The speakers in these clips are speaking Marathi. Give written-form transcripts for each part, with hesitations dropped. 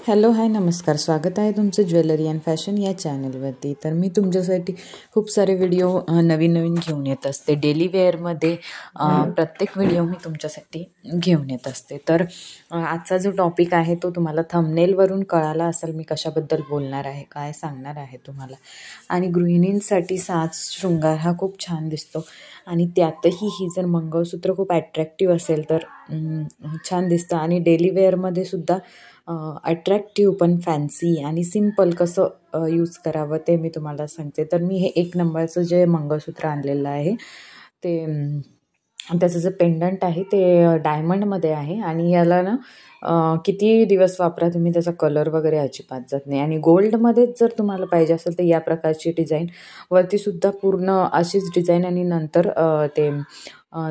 हॅलो हाय नमस्कार, स्वागत आहे तुमचं ज्वेलरी अँड फॅशन या चॅनलवरती. तर मी तुमच्यासाठी खूप सारे व्हिडिओ नवीन घेऊन येत असते. डेली वेअरमध्ये प्रत्येक व्हिडिओ मी तुमच्यासाठी घेऊन येत असते. तर आजचा जो टॉपिक आहे तो तुम्हाला थंबनेलवरून कळाला असेल मी कशाबद्दल बोलणार आहे, काय सांगणार आहे तुम्हाला. आणि गृहिणींसाठी साज शृंगार हा खूप छान दिसतो आणि त्यातही ही जर मंगळसूत्र खूप ॲट्रॅक्टिव्ह असेल तर छान दिसतं. आणि डेली वेअरमध्ये सुद्धा अट्रॅक्टिव्ह पण फॅन्सी आणि सिम्पल कसं यूज करावं ते मी तुम्हाला सांगते. तर मी हे 1 नंबरचं जे मंगळसूत्र आणलेलं आहे ते त्याचं जे पेंडंट आहे ते डायमंडमध्ये आहे. आणि याला ना किती दिवस वापरा तुम्ही, त्याचा कलर वगैरे अजिबात जात नाही. आणि गोल्डमध्येच जर तुम्हाला पाहिजे असेल तर या प्रकारची डिझाईन, वरतीसुद्धा पूर्ण अशीच डिझाईन आणि नंतर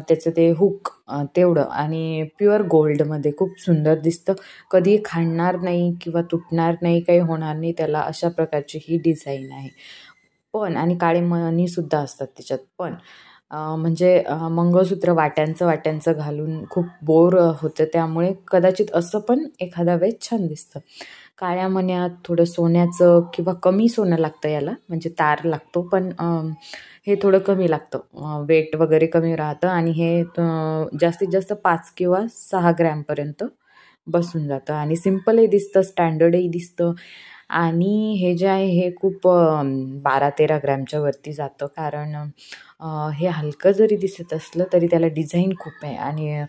त्याचं ते हुक तेवढं, आणि प्युअर गोल्डमध्ये खूप सुंदर दिसतं. कधी खाणार नाही किंवा तुटणार नाही, काही होणार नाही त्याला, अशा प्रकारची ही डिझाईन आहे. पण आणि काळे मणीसुद्धा असतात त्याच्यात. पण म्हणजे मंगळसूत्र वाट्यांचं घालून खूप बोर होतं, त्यामुळे कदाचित असं पण एखाद्या वेळेस छान दिसतं. काळ्या मण्यात थोडं सोन्याचं किंवा कमी सोनं लागतं याला, म्हणजे तार लागतो, पण हे थोडं कमी लागतं, वेट वगैरे कमी राहतं. आणि हे जास्तीत जास्त 5 किंवा 6 ग्रॅमपर्यंत बसून जातं. आणि सिम्पलही दिसतं, स्टँडर्डही दिसतं. आणि हे जे आहे हे खूप 12-13 ग्रॅमच्या वरती जातं, कारण हे हलकं जरी दिसत असलं तरी त्याला डिझाईन खूप आहे. आणि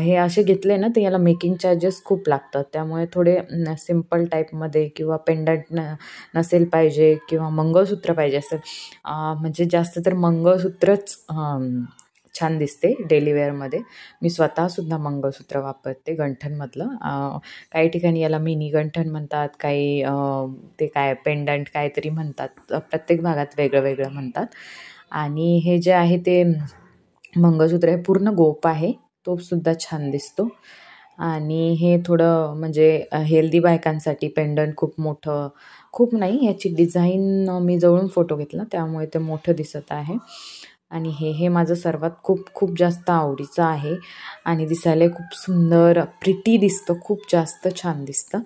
हे असे घेतले ना तर याला मेकिंग चार्जेस खूप लागतात. त्यामुळे थोडे सिम्पल टाईपमध्ये किंवा पेंडंट नसेल पाहिजे किंवा मंगळसूत्र पाहिजे असेल, म्हणजे जास्त तर मंगळसूत्रच छान दिसते डेली वेअरमध्ये. मी स्वतःसुद्धा मंगळसूत्र वापरते गंठनमधलं. काही ठिकाणी याला मिनी गंठन म्हणतात, काही ते काय पेंडंट काहीतरी म्हणतात, प्रत्येक भागात वेगळं वेगळं म्हणतात. आणि हे जे आहे ते मंगळसूत्र हे पूर्ण गोप आहे, तो सुद्धा छान दिसतो. आणि हे थोडं म्हणजे हेल्दी बायकांसाठी पेंडंट खूप मोठं, खूप नाही, याची डिझाईन मी जवळून फोटो घेतला त्यामुळे ते मोठं दिसत आहे. आणि हे माझं सर्वात खूप जास्त आवडीचं आहे. आणि दिसायला खूप सुंदर प्रिटी दिसतं, खूप जास्त छान दिसतं.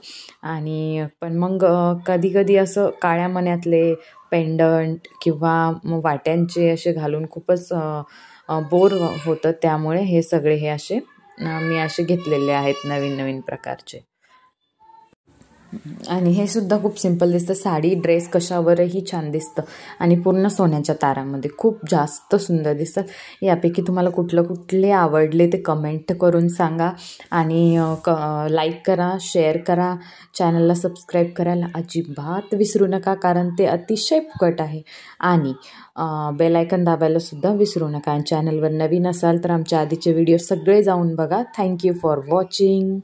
आणि पण मग कधी असं काळ्या मण्यातले पेंडंट किंवा वाट्यांचे असे घालून खूपच बोर होतं, त्यामुळे हे सगळे हे असे मी असे घेतलेले आहेत नवीन प्रकारचे. आणि हे सुद्धा खूप सिंपल दिसतं, साडी ड्रेस कशावरही छान दिसतं. आणि पूर्ण सोन्याच्या तारामध्ये खूप जास्त सुंदर दिसतात. यापैकी तुम्हाला कुठले आवडले ते कमेंट करून सांगा. आणि लाईक करा, शेअर करा, चॅनलला सबस्क्राईब करायला अजिबात विसरू नका, कारण ते अतिशय फुकट आहे. आणि बेल आयकन दाबायला सुद्धा विसरू नका. चॅनलवर नवीन असाल तर आमच्या आधीचे व्हिडिओ सगळे जाऊन बघा. Thank you for watching.